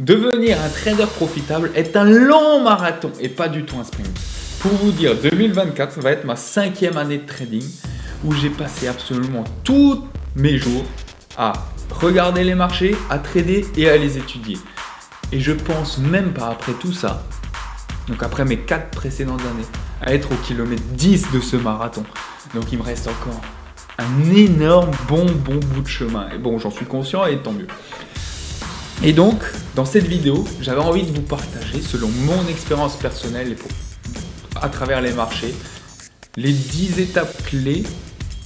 Devenir un trader profitable est un long marathon et pas du tout un sprint. Pour vous dire, 2024 va être ma 5e année de trading où j'ai passé absolument tous mes jours à regarder les marchés, à trader et à les étudier. Et je pense même pas après tout ça, donc après mes 4 précédentes années, à être au kilomètre 10 de ce marathon. Donc il me reste encore un énorme bon bout de chemin. Et bon, j'en suis conscient et tant mieux. Et donc, dans cette vidéo, j'avais envie de vous partager, selon mon expérience personnelle et à travers les marchés, les 10 étapes clés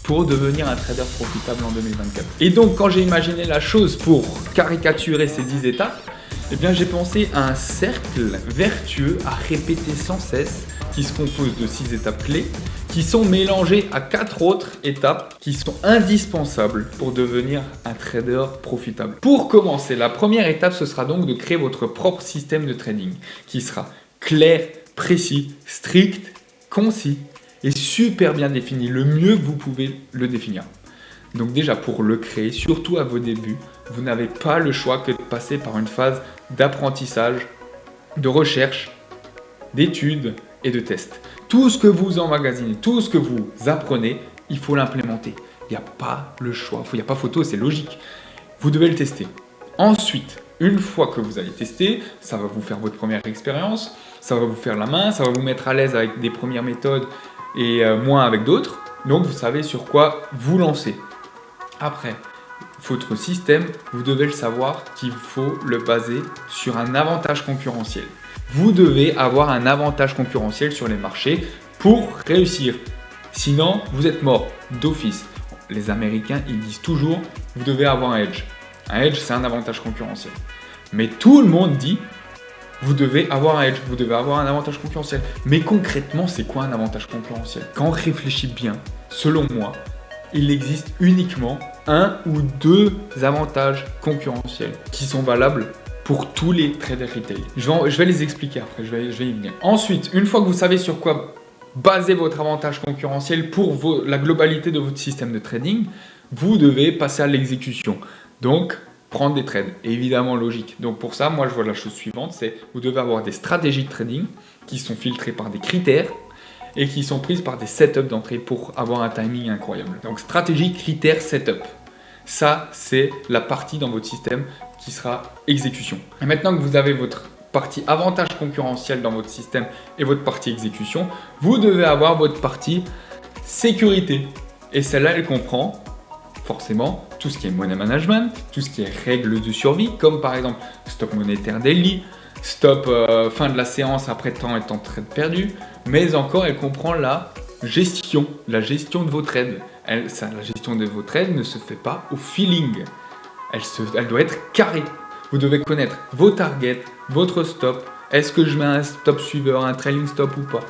pour devenir un trader profitable en 2024. Et donc, quand j'ai imaginé la chose pour caricaturer ces 10 étapes, eh bien, j'ai pensé à un cercle vertueux à répéter sans cesse qui se compose de 6 étapes clés qui sont mélangées à 4 autres étapes qui sont indispensables pour devenir un trader profitable. Pour commencer, la première étape, ce sera donc de créer votre propre système de trading qui sera clair, précis, strict, concis et super bien défini, le mieux que vous pouvez le définir. Donc déjà, pour le créer, surtout à vos débuts, vous n'avez pas le choix que de passer par une phase d'apprentissage, de recherche, d'études et de tests. Tout ce que vous emmagasinez, tout ce que vous apprenez, il faut l'implémenter. Il n'y a pas le choix, il n'y a pas photo, c'est logique. Vous devez le tester. Ensuite, une fois que vous allez tester, ça va vous faire votre première expérience, ça va vous faire la main, ça va vous mettre à l'aise avec des premières méthodes et moins avec d'autres. Donc vous savez sur quoi vous lancer. Après, votre système, vous devez le savoir qu'il faut le baser sur un avantage concurrentiel. Vous devez avoir un avantage concurrentiel sur les marchés pour réussir. Sinon, vous êtes mort d'office. Les Américains, ils disent toujours, vous devez avoir un edge. Un edge, c'est un avantage concurrentiel. Mais tout le monde dit, vous devez avoir un edge, vous devez avoir un avantage concurrentiel. Mais concrètement, c'est quoi un avantage concurrentiel? Quand on réfléchit bien, selon moi, il existe uniquement un ou deux avantages concurrentiels qui sont valables pour tous les traders retail. Je vais les expliquer après, je vais y venir. Ensuite, une fois que vous savez sur quoi baser votre avantage concurrentiel pour la globalité de votre système de trading, vous devez passer à l'exécution. Donc, prendre des trades, évidemment logique. Donc pour ça, moi je vois la chose suivante, c'est vous devez avoir des stratégies de trading qui sont filtrées par des critères et qui sont prises par des setups d'entrée pour avoir un timing incroyable. Donc stratégie, critères, setup. Ça, c'est la partie dans votre système qui sera exécution. Et maintenant que vous avez votre partie avantage concurrentiel dans votre système et votre partie exécution, vous devez avoir votre partie sécurité. Et celle-là, elle comprend forcément tout ce qui est money management, tout ce qui est règles de survie, comme par exemple stop monétaire daily, stop fin de la séance après temps et temps de trade perdu, mais encore elle comprend la gestion de vos trades. La gestion de vos trades ne se fait pas au feeling, elle doit être carrée. Vous devez connaître vos targets, votre stop, est-ce que je mets un stop suiveur, un trailing stop ou pas.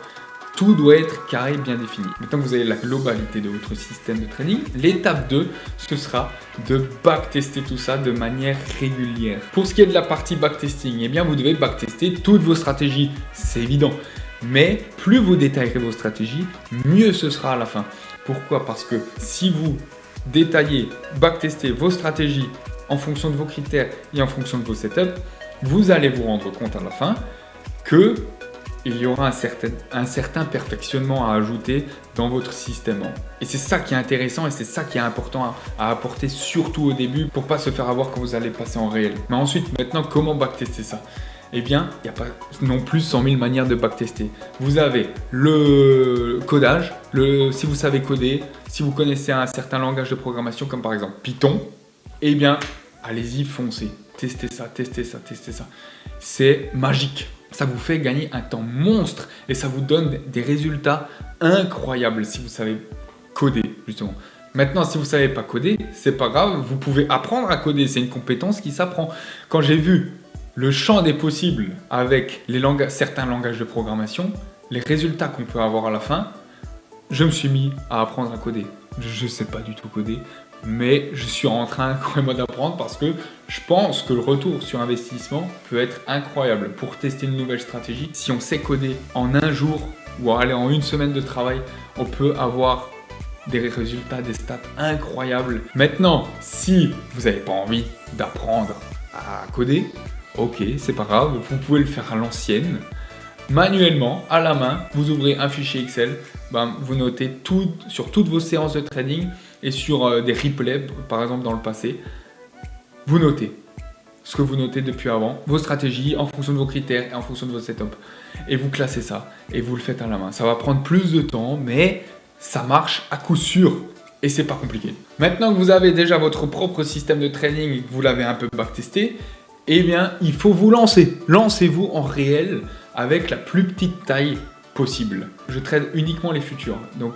Tout doit être carré, bien défini. Maintenant que vous avez la globalité de votre système de trading, l'étape 2, ce sera de backtester tout ça de manière régulière. Pour ce qui est de la partie backtesting, eh bien vous devez backtester toutes vos stratégies, c'est évident. Mais plus vous détaillerez vos stratégies, mieux ce sera à la fin. Pourquoi? Parce que si vous détaillez, backtestez vos stratégies en fonction de vos critères et en fonction de vos setups, vous allez vous rendre compte à la fin que il y aura un certain perfectionnement à ajouter dans votre système. Et c'est ça qui est intéressant et c'est ça qui est important à apporter surtout au début pour ne pas se faire avoir quand vous allez passer en réel. Mais ensuite, maintenant, comment backtester ça? Eh bien, il n'y a pas non plus 100 000 manières de backtester. Vous avez le codage, si vous savez coder, si vous connaissez un certain langage de programmation comme par exemple Python, eh bien, allez-y, foncez. Testez ça. C'est magique. Ça vous fait gagner un temps monstre et ça vous donne des résultats incroyables si vous savez coder, justement. Maintenant, si vous ne savez pas coder, c'est pas grave, vous pouvez apprendre à coder, c'est une compétence qui s'apprend. Quand j'ai vu le champ des possibles avec certains langages de programmation, les résultats qu'on peut avoir à la fin, je me suis mis à apprendre à coder. Je ne sais pas du tout coder, mais je suis en train vraiment d'apprendre parce que je pense que le retour sur investissement peut être incroyable pour tester une nouvelle stratégie. Si on sait coder en un jour ou en une semaine de travail, on peut avoir des résultats, des stats incroyables. Maintenant, si vous n'avez pas envie d'apprendre à coder, Ok, c'est pas grave, vous pouvez le faire à l'ancienne. Manuellement, à la main, vous ouvrez un fichier Excel, vous notez tout sur toutes vos séances de trading et sur des replays, par exemple dans le passé. Vous notez ce que vous notez depuis avant, vos stratégies en fonction de vos critères et en fonction de votre setup. Et vous classez ça et vous le faites à la main. Ça va prendre plus de temps, mais ça marche à coup sûr. Et c'est pas compliqué. Maintenant que vous avez déjà votre propre système de trading et que vous l'avez un peu backtesté, eh bien, il faut vous lancer. Lancez-vous en réel avec la plus petite taille possible. Je trade uniquement les futurs. Donc,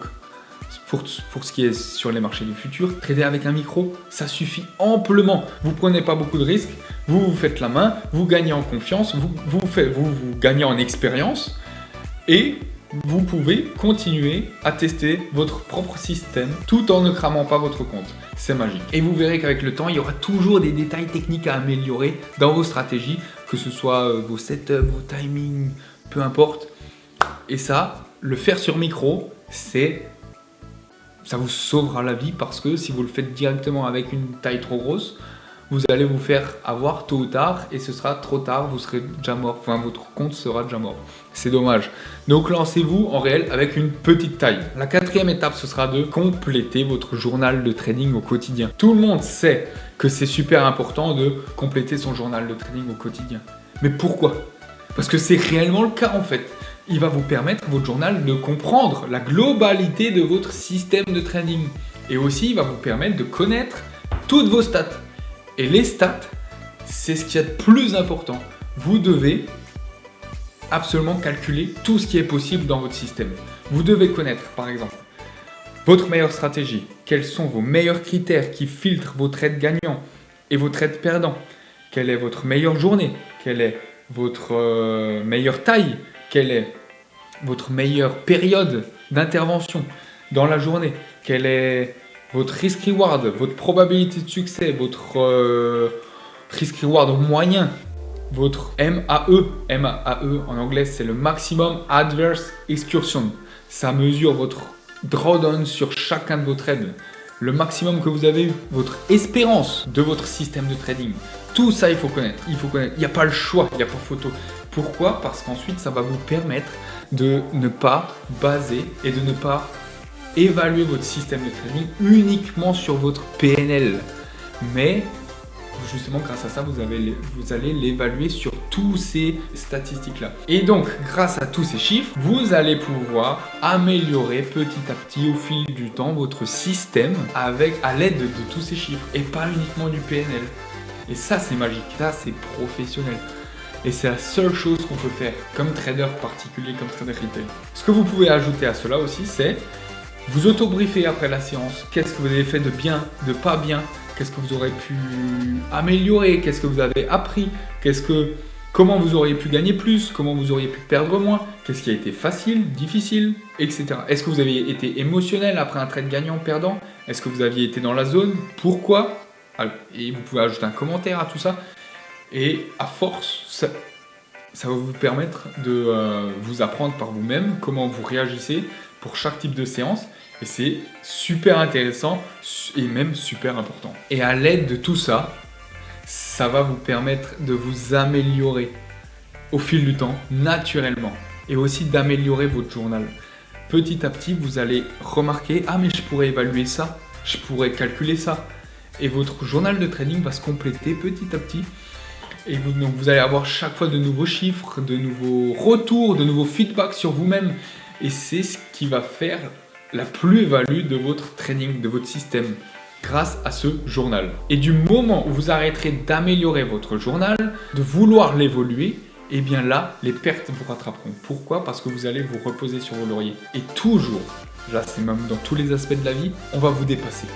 pour ce qui est sur les marchés du futur, trader avec un micro, ça suffit amplement. Vous prenez pas beaucoup de risques, vous faites la main, vous gagnez en confiance, vous gagnez en expérience et vous pouvez continuer à tester votre propre système tout en ne cramant pas votre compte. C'est magique. Et vous verrez qu'avec le temps, il y aura toujours des détails techniques à améliorer dans vos stratégies, que ce soit vos setups, vos timings, peu importe. Et ça, le faire sur micro, ça vous sauvera la vie parce que si vous le faites directement avec une taille trop grosse, vous allez vous faire avoir tôt ou tard et ce sera trop tard, vous serez déjà mort, enfin votre compte sera déjà mort. C'est dommage. Donc lancez-vous en réel avec une petite taille. La quatrième étape, ce sera de compléter votre journal de trading au quotidien. Tout le monde sait que c'est super important de compléter son journal de trading au quotidien. Mais pourquoi ? Parce que c'est réellement le cas en fait. Il va vous permettre, votre journal, de comprendre la globalité de votre système de trading. Et aussi, il va vous permettre de connaître toutes vos stats. Et les stats, c'est ce qu'il y a de plus important. Vous devez absolument calculer tout ce qui est possible dans votre système. Vous devez connaître, par exemple, votre meilleure stratégie. Quels sont vos meilleurs critères qui filtrent vos trades gagnants et vos trades perdants. Quelle est votre meilleure journée? Quelle est votre meilleure taille? Quelle est votre meilleure période d'intervention dans la journée? Quel est votre risk-reward, votre probabilité de succès, votre risk-reward moyen, votre MAE. MAE en anglais, c'est le Maximum Adverse Excursion. Ça mesure votre drawdown sur chacun de vos trades. Le maximum que vous avez eu, votre espérance de votre système de trading. Tout ça, il faut connaître. Il n'y a pas le choix, il n'y a pas photo. Pourquoi? Parce qu'ensuite, ça va vous permettre de ne pas baser et de ne pas évaluer votre système de trading uniquement sur votre PNL. Mais justement, grâce à ça, vous allez l'évaluer sur tous ces statistiques-là. Et donc, grâce à tous ces chiffres, vous allez pouvoir améliorer petit à petit au fil du temps votre système à l'aide de tous ces chiffres et pas uniquement du PNL. Et ça, c'est magique. Ça, c'est professionnel. Et c'est la seule chose qu'on peut faire comme trader particulier, comme trader retail. Ce que vous pouvez ajouter à cela aussi, c'est vous auto-briefer après la séance. Qu'est-ce que vous avez fait de bien, de pas bien? Qu'est-ce que vous aurez pu améliorer? Qu'est-ce que vous avez appris? Comment vous auriez pu gagner plus? Comment vous auriez pu perdre moins? Qu'est-ce qui a été facile, difficile, etc. Est-ce que vous avez été émotionnel après un trade gagnant-perdant? Est-ce que vous aviez été dans la zone? Pourquoi? Et vous pouvez ajouter un commentaire à tout ça. Et à force, ça va vous permettre de vous apprendre par vous-même comment vous réagissez pour chaque type de séance. Et c'est super intéressant et même super important. Et à l'aide de tout ça, ça va vous permettre de vous améliorer au fil du temps, naturellement. Et aussi d'améliorer votre journal. Petit à petit, vous allez remarquer « Ah, mais je pourrais évaluer ça, je pourrais calculer ça. » Et votre journal de trading va se compléter petit à petit. Et donc vous allez avoir chaque fois de nouveaux chiffres, de nouveaux retours, de nouveaux feedbacks sur vous-même. Et c'est ce qui va faire la plus-value de votre trading, de votre système, grâce à ce journal. Et du moment où vous arrêterez d'améliorer votre journal, de vouloir l'évoluer, et bien là, les pertes vous rattraperont. Pourquoi? Parce que vous allez vous reposer sur vos lauriers. Et toujours, là c'est même dans tous les aspects de la vie, on va vous dépasser.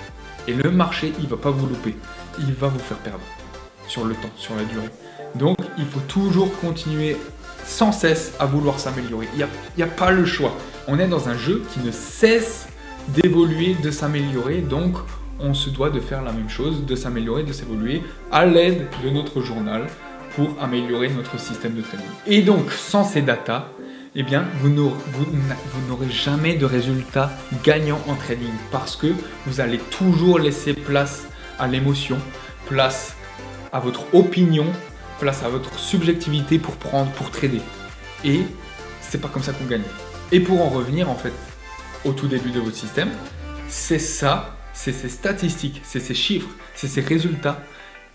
Et le marché, il ne va pas vous louper. Il va vous faire perdre sur le temps, sur la durée. Donc, il faut toujours continuer sans cesse à vouloir s'améliorer. Il n'y a pas le choix. On est dans un jeu qui ne cesse d'évoluer, de s'améliorer. Donc, on se doit de faire la même chose, de s'améliorer, de s'évoluer à l'aide de notre journal pour améliorer notre système de trading. Et donc, sans ces datas, eh bien, vous n'aurez jamais de résultats gagnants en trading parce que vous allez toujours laisser place à l'émotion, place à votre opinion, place à votre subjectivité pour prendre, pour trader. Et c'est pas comme ça qu'on gagne. Et pour en revenir en fait au tout début de votre système, c'est ça, c'est ces statistiques, c'est ces chiffres, c'est ces résultats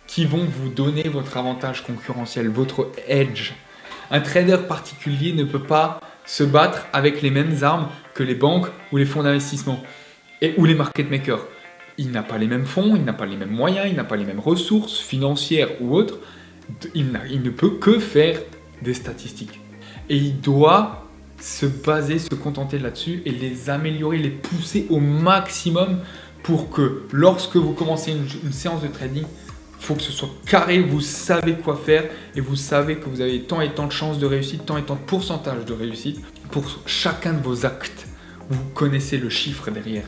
qui vont vous donner votre avantage concurrentiel, votre edge. Un trader particulier ne peut pas se battre avec les mêmes armes que les banques ou les fonds d'investissement ou les market makers. Il n'a pas les mêmes fonds, il n'a pas les mêmes moyens, il n'a pas les mêmes ressources financières ou autres. Il ne peut que faire des statistiques. Et il doit se baser, se contenter là-dessus et les améliorer, les pousser au maximum pour que lorsque vous commencez une séance de trading, il faut que ce soit carré, vous savez quoi faire et vous savez que vous avez tant et tant de chances de réussite, tant et tant de pourcentage de réussite pour chacun de vos actes. Vous connaissez le chiffre derrière.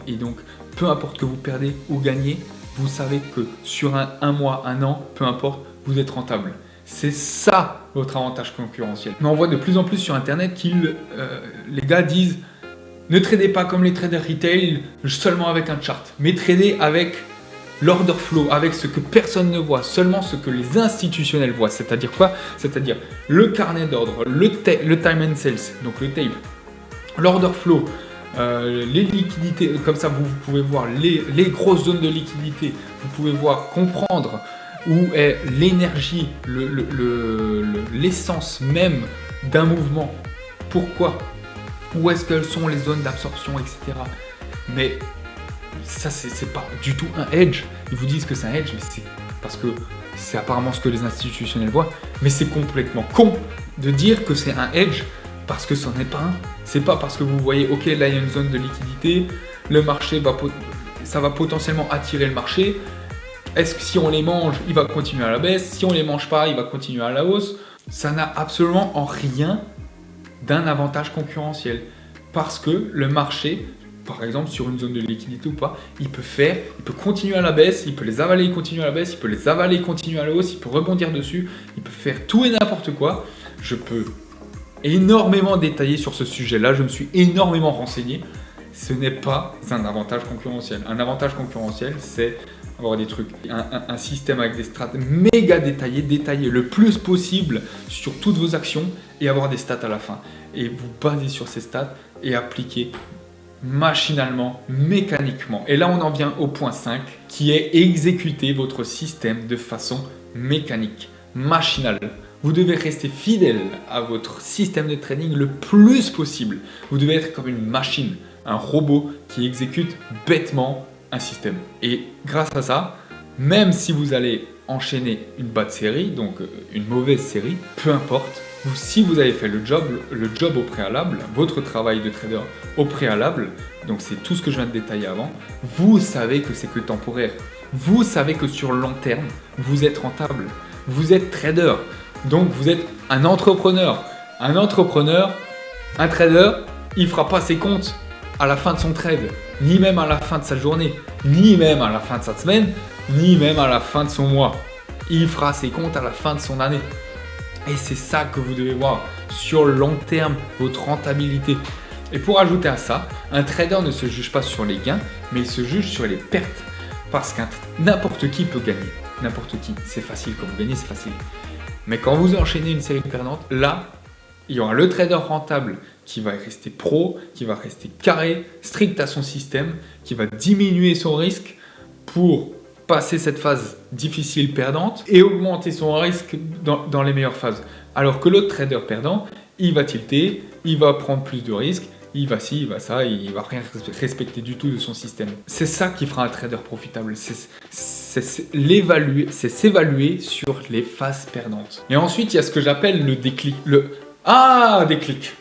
Et donc, peu importe que vous perdez ou gagnez, vous savez que sur un mois, un an, peu importe, vous êtes rentable. C'est ça votre avantage concurrentiel. Mais on voit de plus en plus sur Internet les gars disent ne tradez pas comme les traders retail seulement avec un chart, mais tradez avec l'order flow, avec ce que personne ne voit, seulement ce que les institutionnels voient. C'est-à-dire quoi? C'est-à-dire le carnet d'ordre, le time and sales, donc le tape, l'order flow, les liquidités, comme ça vous pouvez voir les grosses zones de liquidité, vous pouvez voir, comprendre où est l'énergie, l'essence même d'un mouvement, pourquoi, où est-ce qu'elles sont les zones d'absorption, etc. Mais ça, c'est pas du tout un hedge. Ils vous disent que c'est un hedge, mais c'est parce que c'est apparemment ce que les institutionnels voient. Mais c'est complètement con de dire que c'est un hedge parce que c'en est pas un. C'est pas parce que vous voyez, ok, là il y a une zone de liquidité, le marché ça va potentiellement attirer le marché. Est-ce que si on les mange, il va continuer à la baisse? Si on les mange pas, il va continuer à la hausse? Ça n'a absolument en rien d'un avantage concurrentiel. Parce que le marché, par exemple sur une zone de liquidité ou pas, il peut continuer à la baisse, il peut les avaler et continuer à la baisse, il peut les avaler et continuer à la hausse, il peut rebondir dessus, il peut faire tout et n'importe quoi. Je peux énormément détailler sur ce sujet-là, je me suis énormément renseigné. Ce n'est pas un avantage concurrentiel. Un avantage concurrentiel, c'est avoir des trucs, un système avec des strates méga détaillées le plus possible sur toutes vos actions et avoir des stats à la fin. Et vous basez sur ces stats et appliquer machinalement, mécaniquement. Et là, on en vient au point 5 qui est exécuter votre système de façon mécanique, machinale. Vous devez rester fidèle à votre système de trading le plus possible. Vous devez être comme une machine, un robot qui exécute bêtement un système. Et grâce à ça, même si vous allez enchaîner une bad série, donc une mauvaise série, peu importe, si vous avez fait le job au préalable, votre travail de trader au préalable, donc c'est tout ce que je viens de détailler avant, vous savez que c'est que temporaire. Vous savez que sur le long terme, vous êtes rentable. Vous êtes trader. Donc vous êtes un entrepreneur. Un trader, il ne fera pas ses comptes à la fin de son trade, ni même à la fin de sa journée, ni même à la fin de sa semaine, ni même à la fin de son mois. Il fera ses comptes à la fin de son année. Et c'est ça que vous devez voir sur le long terme, votre rentabilité. Et pour ajouter à ça, un trader ne se juge pas sur les gains, mais il se juge sur les pertes. Parce que n'importe qui peut gagner. N'importe qui. C'est facile, quand vous gagnez, c'est facile. Mais quand vous enchaînez une série perdante, là, il y aura le trader rentable qui va rester pro, qui va rester carré, strict à son système, qui va diminuer son risque pour passer cette phase difficile perdante et augmenter son risque dans les meilleures phases. Alors que l'autre trader perdant, il va tilter, il va prendre plus de risques, il va ci, il va ça, il va rien respecter du tout de son système. C'est ça qui fera un trader profitable, c'est s'évaluer sur les phases perdantes. Et ensuite, il y a ce que j'appelle le déclic. Déclic.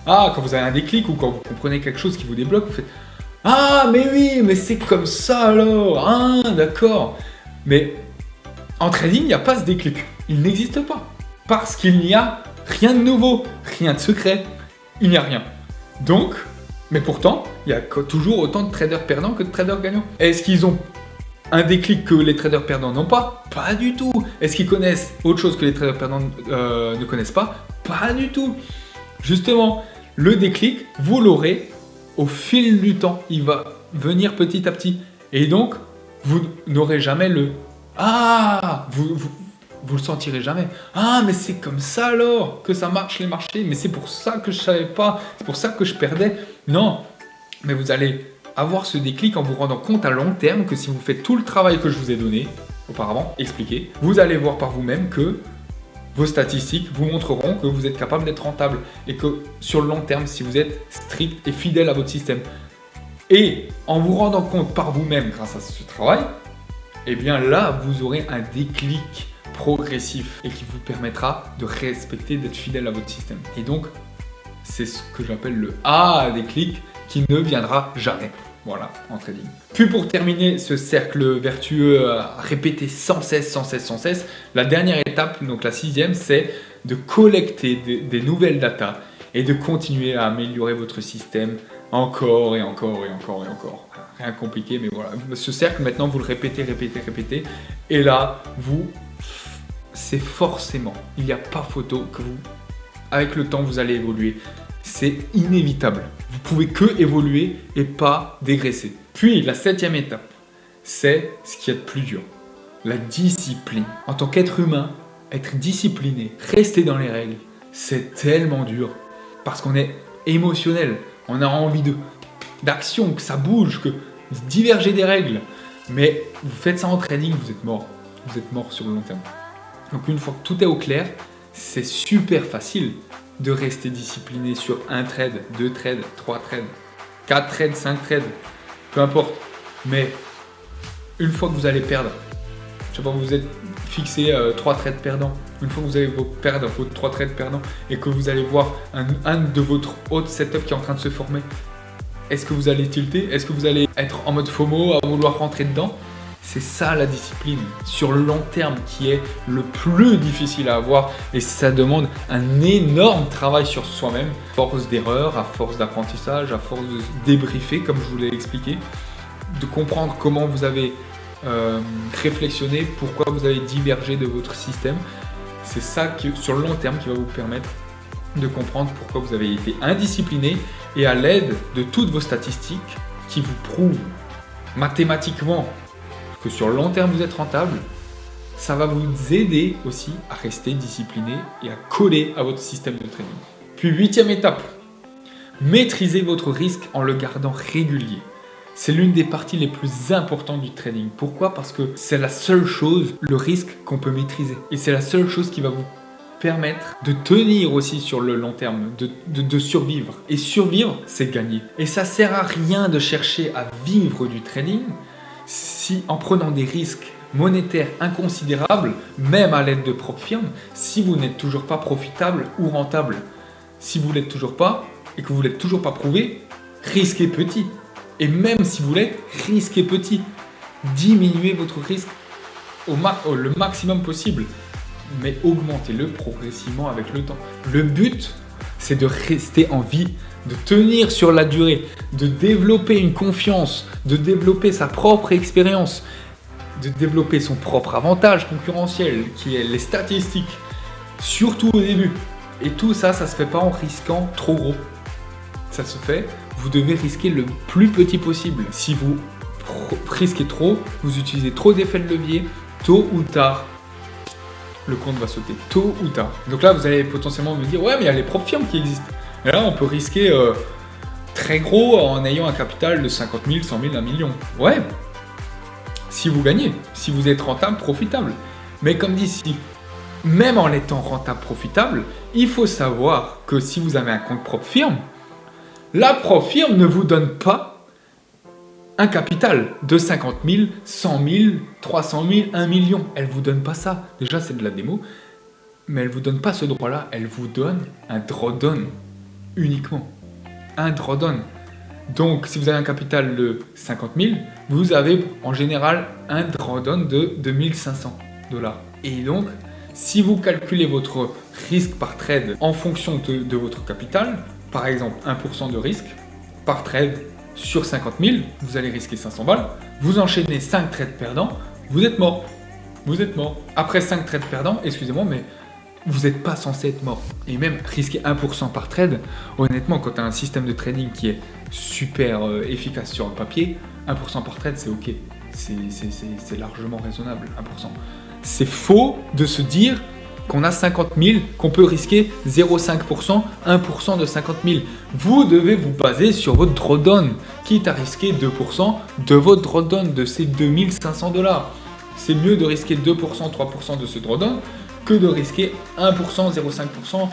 Quand vous avez un déclic ou quand vous comprenez quelque chose qui vous débloque, vous faites « Ah, mais oui, mais c'est comme ça alors. Ah, d'accord. » Mais en trading, il n'y a pas ce déclic. Il n'existe pas. Parce qu'il n'y a rien de nouveau, rien de secret. Il n'y a rien. Donc, mais pourtant, il y a toujours autant de traders perdants que de traders gagnants. Est-ce qu'ils ont un déclic que les traders perdants n'ont pas? Pas du tout. Est-ce qu'ils connaissent autre chose que les traders perdants ne connaissent pas? Pas du tout. Justement, le déclic, vous l'aurez au fil du temps. Il va venir petit à petit. Et donc, vous n'aurez jamais le « Ah !» vous le sentirez jamais. Ah, mais c'est comme ça alors que ça marche les marchés, mais c'est pour ça que je savais pas, c'est pour ça que je perdais. Non, mais vous allez avoir ce déclic en vous rendant compte à long terme que si vous faites tout le travail que je vous ai donné auparavant, expliqué, vous allez voir par vous-même que vos statistiques vous montreront que vous êtes capable d'être rentable et que sur le long terme, si vous êtes strict et fidèle à votre système, et en vous rendant compte par vous-même grâce à ce travail, et bien là, vous aurez un déclic progressif et qui vous permettra de respecter, d'être fidèle à votre système. Et donc, c'est ce que j'appelle le A déclic qui ne viendra jamais. Voilà, en trading. Puis pour terminer ce cercle vertueux à répéter sans cesse, la dernière étape, donc la 6e, c'est de collecter des nouvelles datas et de continuer à améliorer votre système encore et encore. Rien de compliqué, mais voilà. Ce cercle, maintenant, vous le répétez. Et là, c'est forcément, il n'y a pas photo que avec le temps, vous allez évoluer. C'est inévitable. Vous pouvez que évoluer et pas dégraisser. Puis la 7e étape, c'est ce qui est le plus dur. La discipline. En tant qu'être humain, être discipliné, rester dans les règles, c'est tellement dur. Parce qu'on est émotionnel. On a envie d'action, que ça bouge, que diverger des règles. Mais vous faites ça en trading, vous êtes mort. Vous êtes mort sur le long terme. Donc une fois que tout est au clair, c'est super facile de rester discipliné sur un trade, 2 trades, 3 trades, 4 trades, 5 trades, peu importe. Mais une fois que vous allez perdre, je sais pas, vous êtes fixé 3 trades perdants, une fois que vous allez perdre vos 3 trades perdants et que vous allez voir un de votre autre setup qui est en train de se former, est-ce que vous allez tilter? Est-ce que vous allez être en mode FOMO à vouloir rentrer dedans? C'est ça la discipline sur le long terme qui est le plus difficile à avoir et ça demande un énorme travail sur soi-même. À force d'erreurs, à force d'apprentissage, à force de débriefer comme je vous l'ai expliqué, de comprendre comment vous avez réflexionné, pourquoi vous avez divergé de votre système. C'est ça qui, sur le long terme, qui va vous permettre de comprendre pourquoi vous avez été indiscipliné et à l'aide de toutes vos statistiques qui vous prouvent mathématiquement que sur le long terme vous êtes rentable, ça va vous aider aussi à rester discipliné et à coller à votre système de trading. Puis 8e étape, maîtrisez votre risque en le gardant régulier. C'est l'une des parties les plus importantes du trading. Pourquoi? Parce que c'est la seule chose, le risque qu'on peut maîtriser. Et c'est la seule chose qui va vous permettre de tenir aussi sur le long terme, de survivre. Et survivre, c'est gagner. Et ça sert à rien de chercher à vivre du trading si en prenant des risques monétaires inconsidérables, même à l'aide de propres firmes, si vous n'êtes toujours pas profitable ou rentable. Si vous ne l'êtes toujours pas et que vous ne l'êtes toujours pas prouvé, risquez petit. Et même si vous l'êtes, risquez petit. Diminuez votre risque le maximum possible, mais augmentez-le progressivement avec le temps. Le but, c'est de rester en vie, de tenir sur la durée, de développer une confiance, de développer sa propre expérience, de développer son propre avantage concurrentiel, qui est les statistiques, surtout au début. Et tout ça, ça se fait pas en risquant trop gros. Ça se fait, vous devez risquer le plus petit possible. Si vous risquez trop, vous utilisez trop d'effets de levier, tôt ou tard, le compte va sauter, tôt ou tard. Donc là, vous allez potentiellement me dire, ouais, mais il y a les propres firmes qui existent. Et là, on peut risquer très gros en ayant un capital de 50 000, 100 000, 1 million. Ouais, si vous gagnez, si vous êtes rentable, profitable. Mais comme dit ici, même en étant rentable, profitable, il faut savoir que si vous avez un compte propre firme, la propre firme ne vous donne pas un capital de 50 000, 100 000, 300 000, 1 million. Elle ne vous donne pas ça. Déjà, c'est de la démo. Mais elle ne vous donne pas ce droit-là. Elle vous donne un drawdown uniquement. Un drawdown. Donc, si vous avez un capital de 50 000, vous avez en général un drawdown de 2500 $. Et donc, si vous calculez votre risque par trade en fonction de votre capital, par exemple 1% de risque par trade sur 50 000, vous allez risquer 500 balles, vous enchaînez 5 trades perdants, vous êtes mort. Vous êtes mort. Après 5 trades perdants, excusez-moi, mais vous n'êtes pas censé être mort. Et même risquer 1% par trade, honnêtement, quand tu as un système de trading qui est super efficace sur le papier, 1% par trade, c'est ok. C'est largement raisonnable, 1%. c'est faux de se dire qu'on a 50 000, qu'on peut risquer 0,5%, 1% de 50 000. Vous devez vous baser sur votre drawdown, quitte à risquer 2% de votre drawdown de ces 2500 $. C'est mieux de risquer 2%, 3% de ce drawdown que de risquer 1%, 0,5%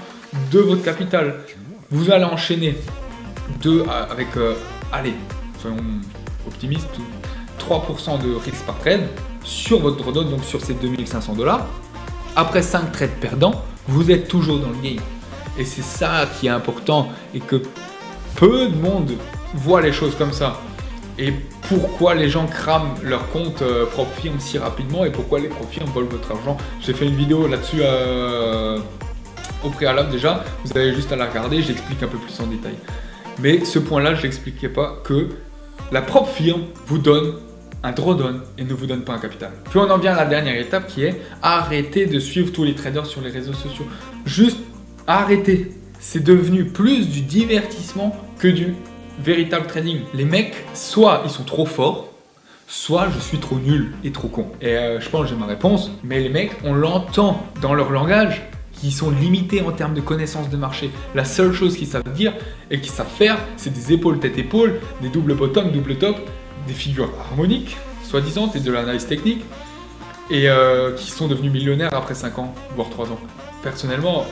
de votre capital. Vous allez enchaîner avec, allez, soyons optimistes, 3% de risque par trade sur votre drawdown, donc sur ces 2500 $. Après 5 trades perdants, vous êtes toujours dans le game. Et c'est ça qui est important et que peu de monde voit les choses comme ça. Et pourquoi les gens crament leur compte propre firme si rapidement et pourquoi les propres firmes volent votre argent. J'ai fait une vidéo là-dessus au préalable déjà. Vous avez juste à la regarder, j'explique un peu plus en détail. Mais ce point-là, je n'expliquais pas que la propre firme vous donne un drawdown et ne vous donne pas un capital. Puis on en vient à la dernière étape qui est arrêter de suivre tous les traders sur les réseaux sociaux. Juste arrêter. C'est devenu plus du divertissement que du véritable trading. Les mecs, soit ils sont trop forts, soit je suis trop nul et trop con. Et je pense que j'ai ma réponse. Mais les mecs, on l'entend dans leur langage, qui sont limités en termes de connaissances de marché. La seule chose qu'ils savent dire et qu'ils savent faire, c'est des épaules tête-épaule, des double bottom, double top, des figures harmoniques, soi-disant, et de l'analyse technique, et qui sont devenus millionnaires après 5 ans, voire 3 ans. Personnellement,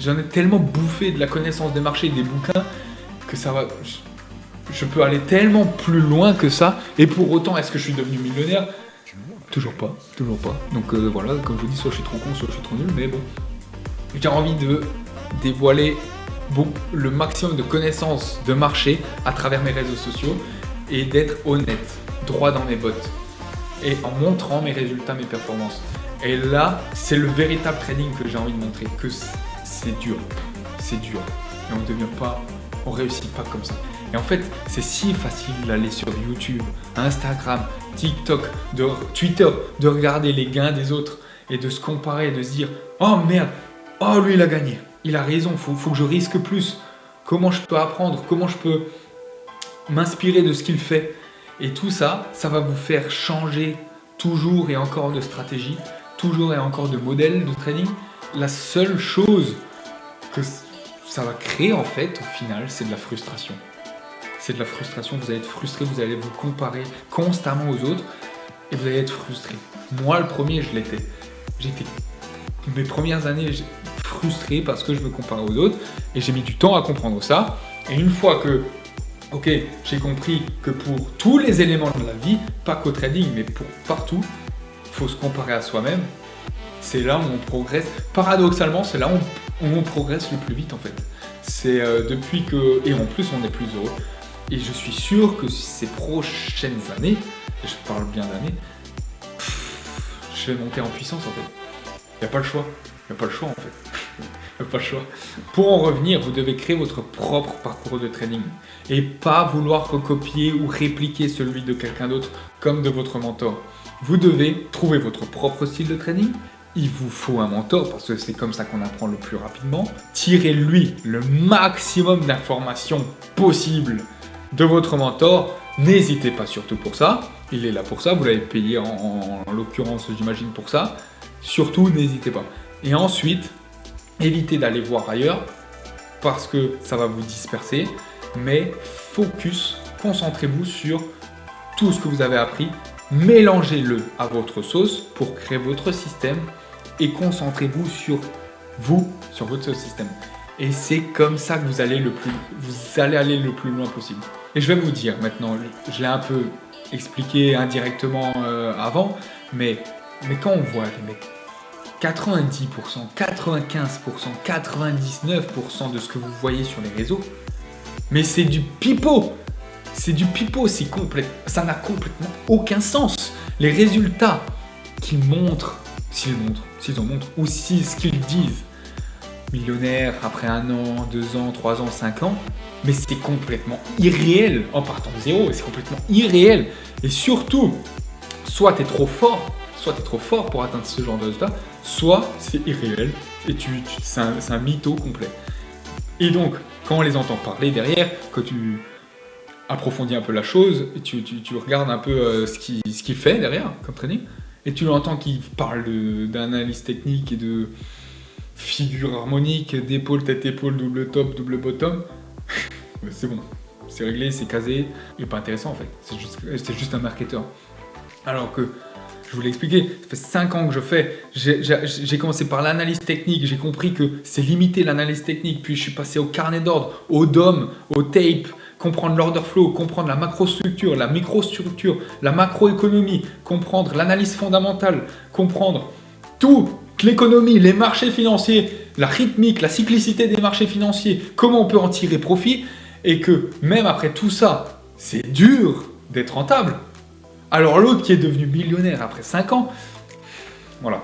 j'en ai tellement bouffé de la connaissance des marchés et des bouquins que ça va. Je peux aller tellement plus loin que ça, et pour autant, est-ce que je suis devenu millionnaire? Toujours pas, toujours pas. Donc voilà, comme je vous dis, soit je suis trop con, soit je suis trop nul, mais bon. J'ai envie de dévoiler le maximum de connaissances de marché à travers mes réseaux sociaux et d'être honnête, droit dans mes bottes et en montrant mes résultats, mes performances. Et là, c'est le véritable trading que j'ai envie de montrer, que c'est dur, et on réussit pas comme ça. Et en fait, c'est si facile d'aller sur YouTube, Instagram, TikTok, Twitter, de regarder les gains des autres et de se comparer, de se dire « Oh merde, oh lui il a gagné, il a raison, faut que je risque plus. Comment je peux apprendre, comment je peux m'inspirer de ce qu'il fait ?» Et tout ça, ça va vous faire changer toujours et encore de stratégie, toujours et encore de modèle de trading. La seule chose que ça va créer en fait, au final, c'est de la frustration. C'est de la frustration, vous allez être frustré, vous allez vous comparer constamment aux autres et vous allez être frustré. Moi, le premier, je l'étais. Mes premières années, frustré parce que je me comparais aux autres et j'ai mis du temps à comprendre ça. Et une fois que, ok, j'ai compris que pour tous les éléments de la vie, pas qu'au trading, mais pour partout, il faut se comparer à soi-même. C'est là où on progresse. Paradoxalement, c'est là où on progresse le plus vite en fait. C'est depuis que... Et en plus, on est plus heureux. Et je suis sûr que ces prochaines années, et je parle bien d'années, je vais monter en puissance en fait. Il n'y a pas le choix. Il n'y a pas le choix en fait. Il n'y a pas le choix. Pour en revenir, vous devez créer votre propre parcours de trading. Et pas vouloir recopier ou répliquer celui de quelqu'un d'autre comme de votre mentor. Vous devez trouver votre propre style de trading. Il vous faut un mentor parce que c'est comme ça qu'on apprend le plus rapidement. Tirez lui le maximum d'informations possibles de votre mentor. N'hésitez pas surtout pour ça. Il est là pour ça. Vous l'avez payé en l'occurrence, j'imagine, pour ça. Surtout, n'hésitez pas. Et ensuite, évitez d'aller voir ailleurs parce que ça va vous disperser. Mais focus, concentrez-vous sur tout ce que vous avez appris. Mélangez-le à votre sauce pour créer votre système et concentrez-vous sur vous, sur votre système. Et c'est comme ça que vous allez aller le plus loin possible. Et je vais vous dire maintenant, je l'ai un peu expliqué indirectement avant, mais quand on voit les mecs, 90%, 95%, 99% de ce que vous voyez sur les réseaux, mais c'est du pipeau. C'est du pipeau, ça n'a complètement aucun sens. Les résultats qu'ils montrent, s'ils en montrent, ou ce qu'ils disent, millionnaire après 1 an, 2 ans, 3 ans, 5 ans, mais c'est complètement irréel en partant de zéro, c'est complètement irréel. Et surtout, soit tu es trop fort pour atteindre ce genre de résultat, soit c'est irréel et c'est un mytho complet. Et donc, quand on les entend parler derrière, quand tu approfondis un peu la chose, et tu regardes un peu ce qu'il fait derrière comme trading, et tu l'entends qui parle d'analyse technique et de figure harmonique, d'épaule, tête-épaule, double top, double bottom, c'est bon, c'est réglé, c'est casé, il n'est pas intéressant en fait, c'est juste un marketeur. Alors que, je vous l'ai expliqué, ça fait 5 ans que je fais, j'ai commencé par l'analyse technique, j'ai compris que c'est limité l'analyse technique, puis je suis passé au carnet d'ordre, au DOM, au tape, comprendre l'order flow, comprendre la macrostructure, la microstructure, la macroéconomie, comprendre l'analyse fondamentale, comprendre toute l'économie, les marchés financiers, la rythmique, la cyclicité des marchés financiers, comment on peut en tirer profit, et que même après tout ça, c'est dur d'être rentable. Alors l'autre qui est devenu millionnaire après 5 ans, voilà.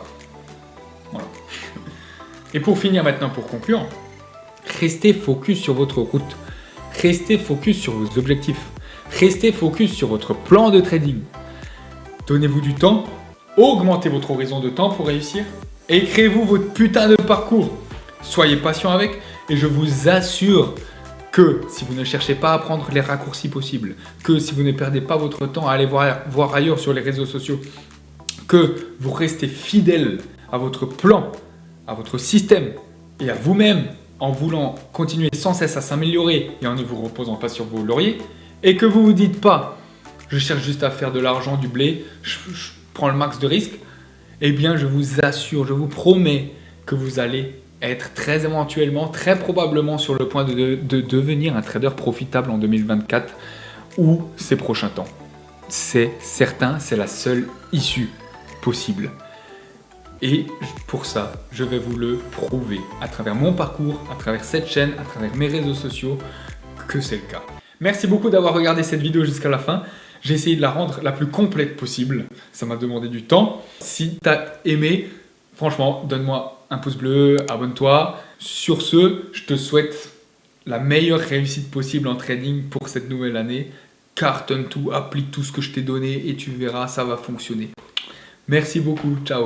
Et pour finir maintenant, pour conclure, restez focus sur votre route. Restez focus sur vos objectifs. Restez focus sur votre plan de trading. Donnez-vous du temps, augmentez votre horizon de temps pour réussir et créez-vous votre putain de parcours. Soyez patient avec et je vous assure que si vous ne cherchez pas à prendre les raccourcis possibles, que si vous ne perdez pas votre temps à aller voir ailleurs sur les réseaux sociaux, que vous restez fidèle à votre plan, à votre système et à vous-même en voulant continuer sans cesse à s'améliorer et en ne vous reposant pas sur vos lauriers, et que vous ne vous dites pas « je cherche juste à faire de l'argent, du blé, je prends le max de risque », eh bien je vous assure, je vous promets que vous allez être très éventuellement, très probablement sur le point de devenir un trader profitable en 2024 ou ces prochains temps. C'est certain, c'est la seule issue possible. Et pour ça, je vais vous le prouver à travers mon parcours, à travers cette chaîne, à travers mes réseaux sociaux, que c'est le cas. Merci beaucoup d'avoir regardé cette vidéo jusqu'à la fin. J'ai essayé de la rendre la plus complète possible. Ça m'a demandé du temps. Si tu as aimé, franchement, donne-moi un pouce bleu, abonne-toi. Sur ce, je te souhaite la meilleure réussite possible en trading pour cette nouvelle année. Cartonne tout, applique tout ce que je t'ai donné et tu verras, ça va fonctionner. Merci beaucoup, ciao.